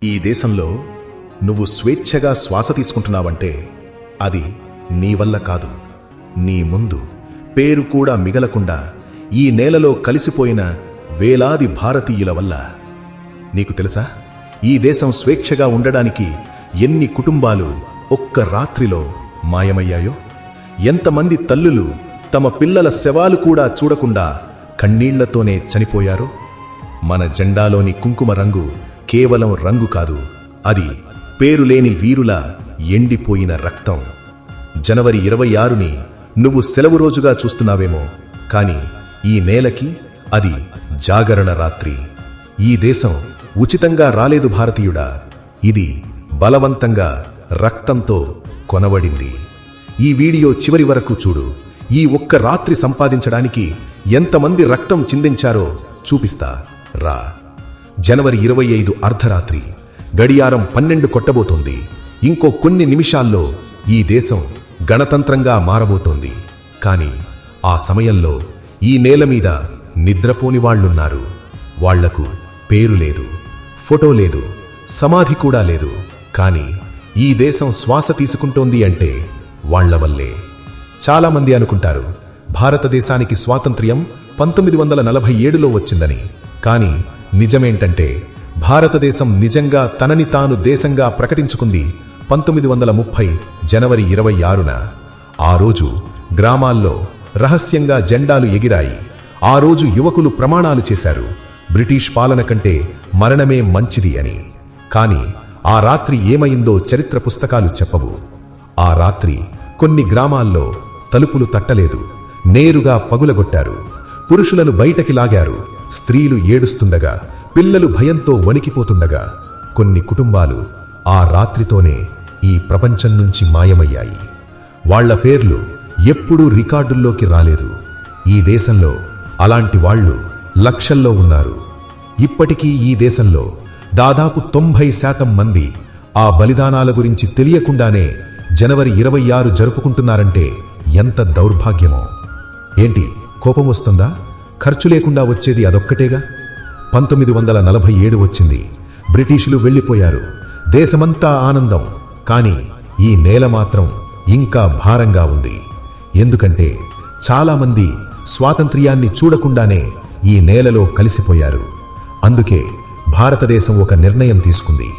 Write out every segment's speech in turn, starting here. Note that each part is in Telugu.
ఈ దేశంలో నువ్వు స్వేచ్ఛగా శ్వాస తీసుకుంటున్నావంటే అది నీ వల్ల కాదు, నీ ముందు పేరు కూడా మిగలకుండా ఈ నేలలో కలిసిపోయిన వేలాది భారతీయుల వల్ల. నీకు తెలుసా, ఈ దేశం స్వేచ్ఛగా ఉండడానికి ఎన్ని కుటుంబాలు ఒక్క రాత్రిలో మాయమయ్యాయో? ఎంతమంది తల్లులు తమ పిల్లల శవాలు కూడా చూడకుండా కన్నీళ్లతోనే చనిపోయారో? మన జెండాలోని కుంకుమ రంగు కేవలం రంగు కాదు, అది పేరులేని వీరుల ఎండిపోయిన రక్తం. జనవరి 26ని నువ్వు సెలవు రోజుగా చూస్తున్నావేమో, కాని ఈ నేలకి అది జాగరణ రాత్రి. ఈ దేశం ఉచితంగా రాలేదు భారతీయుడా, ఇది బలవంతంగా రక్తంతో కొనబడింది. ఈ వీడియో చివరి వరకు చూడు. ఈ ఒక్క రాత్రి సంపాదించడానికి ఎంతమంది రక్తం చిందించారో చూపిస్తా రా. జనవరి 25 అర్ధరాత్రి, గడియారం 12 కొట్టబోతోంది. ఇంకో కొన్ని నిమిషాల్లో ఈ దేశం గణతంత్రంగా మారబోతోంది. కాని ఆ సమయంలో ఈ నేల మీద నిద్రపోని వాళ్లున్నారు. వాళ్లకు పేరు లేదు, ఫోటో లేదు, సమాధి కూడా లేదు. కాని ఈ దేశం శ్వాస తీసుకుంటోంది అంటే వాళ్ల వల్లే. చాలామంది అనుకుంటారు భారతదేశానికి స్వాతంత్ర్యం 1947లో వచ్చిందని. కాని నిజమేంటంటే భారతదేశం నిజంగా తనని తాను దేశంగా ప్రకటించుకుంది 1930 జనవరి 26న. ఆ రోజు గ్రామాల్లో రహస్యంగా జెండాలు ఎగిరాయి. ఆ రోజు యువకులు ప్రమాణాలు చేశారు, బ్రిటిష్ పాలన కంటే మరణమే మంచిది అని. కాని ఆ రాత్రి ఏమైందో చరిత్ర పుస్తకాలు చెప్పవు. ఆ రాత్రి కొన్ని గ్రామాల్లో తలుపులు తట్టలేదు, నేరుగా పగులగొట్టారు. పురుషులను బయటకి లాగారు. స్త్రీలు ఏడుస్తుండగా, పిల్లలు భయంతో వణికిపోతుండగా కొన్ని కుటుంబాలు ఆ రాత్రితోనే ఈ ప్రపంచం నుంచి మాయమయ్యాయి. వాళ్ల పేర్లు ఎప్పుడూ రికార్డుల్లోకి రాలేదు. ఈ దేశంలో అలాంటి వాళ్లు లక్షల్లో ఉన్నారు. ఇప్పటికీ ఈ దేశంలో దాదాపు 90% మంది ఆ బలిదానాల గురించి తెలియకుండానే జనవరి 26 జరుపుకుంటున్నారంటే ఎంత దౌర్భాగ్యమో. ఏంటి, కోపం వస్తుందా? ఖర్చు లేకుండా వచ్చేది అదొక్కటేగా. 1947 వచ్చింది, బ్రిటిషులు వెళ్లిపోయారు, దేశమంతా ఆనందం. కాని ఈ నేల మాత్రం ఇంకా భారంగా ఉంది. ఎందుకంటే చాలామంది స్వాతంత్ర్యాన్ని చూడకుండానే ఈ నేలలో కలిసిపోయారు. అందుకే భారతదేశం ఒక నిర్ణయం తీసుకుంది,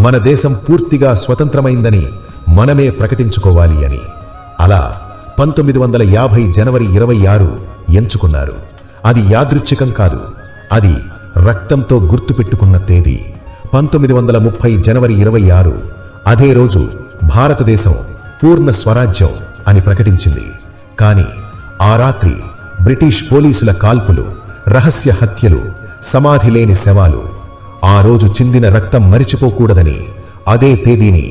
మన దేశం పూర్తిగా స్వతంత్రమైందని మనమే ప్రకటించుకోవాలి అని. అలా 1950 జనవరి 26 ఎంచుకున్నారు. అది యాదృచ్ఛికం కాదు, అది రక్తంతో గుర్తుపెట్టుకున్న తేదీ. 1930 జనవరి 26 అదే రోజు భారతదేశం పూర్ణ స్వరాజ్యం అని ప్రకటించింది. కాని ఆ రాత్రి బ్రిటిష్ పోలీసుల కాల్పులు, రహస్య హత్యలు, సమాధి లేని శవాలు, ఆ రోజు చిందిన రక్తం మరిచిపోకూడదని అదే తేదీని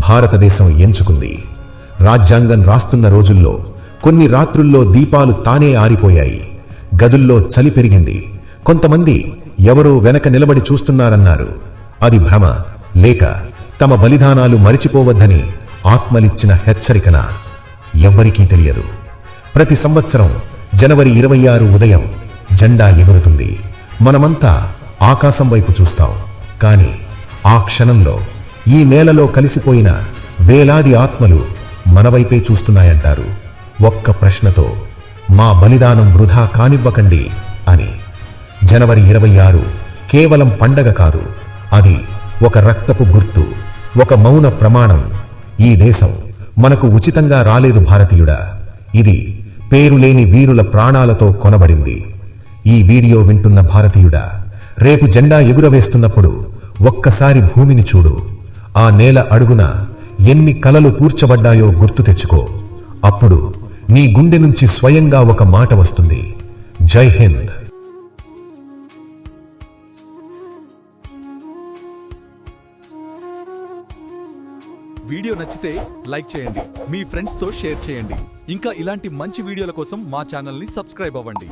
భారతదేశం ఎంచుకుంది. రాజ్యాంగం రాస్తున్న రోజుల్లో కొన్ని రాత్రుల్లో దీపాలు తానే ఆరిపోయాయి. గదుల్లో చలి పెరిగింది. కొంతమంది ఎవరో వెనక నిలబడి చూస్తున్నారన్నారు. అది భ్రమ, లేక తమ బలిదానాలు మరిచిపోవద్దని ఆత్మలిచ్చిన హెచ్చరికన? ఎవ్వరికీ తెలియదు. ప్రతి సంవత్సరం జనవరి 26 ఉదయం జెండా ఎగురుతుంది. మనమంతా ఆకాశం వైపు చూస్తాం. కాని ఆ క్షణంలో ఈ నేలలో కలిసిపోయిన వేలాది ఆత్మలు మనవైపే చూస్తున్నాయంటారు, ఒక్క ప్రశ్నతో: మా బలిదానం వృధా కానివ్వకండి అని. జనవరి 26 కేవలం పండగ కాదు, అది ఒక రక్తపు గుర్తు, ఒక మౌన ప్రమాణం. ఈ దేశం మనకు ఉచితంగా రాలేదు భారతీయుడా, ఇది పేరులేని వీరుల ప్రాణాలతో కొనబడింది. ఈ వీడియో వింటున్న భారతీయుడా, రేపు జెండా ఎగురవేస్తున్నప్పుడు ఒక్కసారి భూమిని చూడు. ఆ నేల అడుగున ఎన్ని కలలు పూడ్చబడ్డాయో గుర్తు తెచ్చుకో. అప్పుడు నీ గుండె నుంచి స్వయంగా ఒక మాట వస్తుంది: జై హింద్. వీడియో నచ్చితే లైక్ చేయండి, మీ ఫ్రెండ్స్ తో షేర్ చేయండి. ఇంకా ఇలాంటి మంచి వీడియోల కోసం మా ఛానల్ ని సబ్స్క్రైబ్ అవ్వండి.